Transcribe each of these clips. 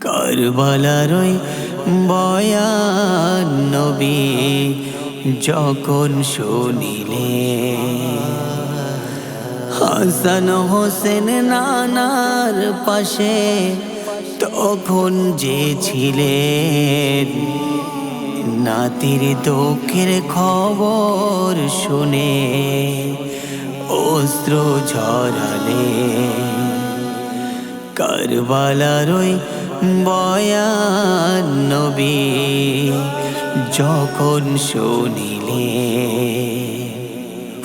কারবালার ওই বয়ান নবী যখন শুনিলে, হাসান হোসেন নানার পাশে তখন যে ছিলেন, নাতির দুঃখের খবর শুনে অস্ত্র ঝরালে। কারবালার ওই বয়ান নবী যখন শুনিলে,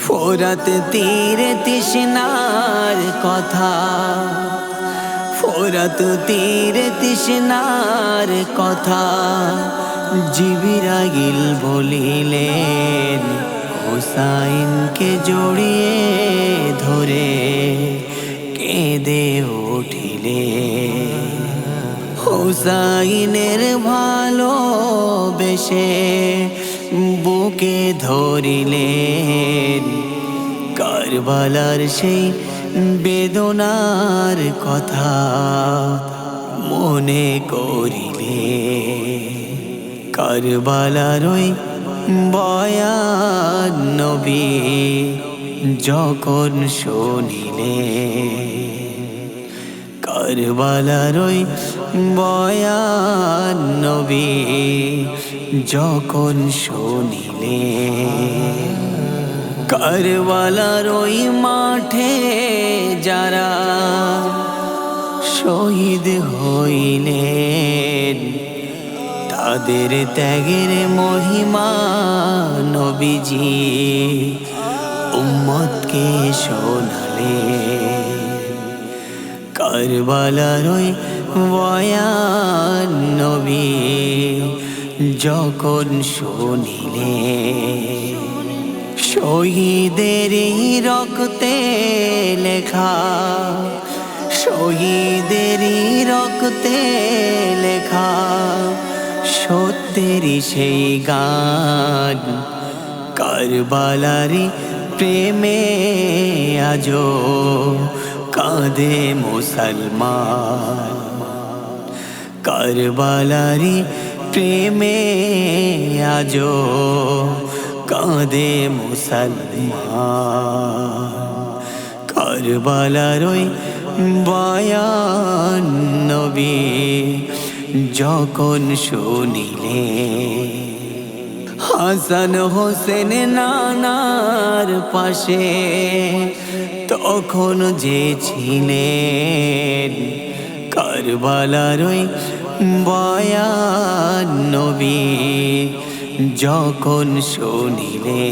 ফোরাত তীরে তৃষ্ণার কথা, ফোরাত তীরে তৃষ্ণার কথা জিবরাইল বলিলেন, হুসাইনকে জড়িয়ে ধরে কেঁদে উঠিলে। হুসাইনের ভালোবেসে বুকে ধরিলেন, কারবালার সেই বেদনার কথা মনে করিলে। কারবালার ওই বয়ান নবী যখন শুনিলে, কারবালার ওই বয়ান নবী যখন শুনিলে, কারবালার ওই মাঠে যারা শহীদ হইলেন, তাদের ত্যাগের মহিমা নবীজি উম্মতকে শোনালে। কারবালার ওই বয়ান নবী যখন শুনিলে, শহীদেরই রক্তে লেখা, শহীদেরই রক্তে লেখা সত্যেরই সেই গান, কারবালারি প্রেমে আজো কাঁদে মুসলমান। কারবালারি প্রেমে আজো কাঁদে মুসলমান। কারবালার ওই বয়ান নবী যখন শুনিলে, হাসান হোসেন নানার পাশে তখন যে ছিলেন, কারবালার ওই বয়ান নবী যখন শুনিলে,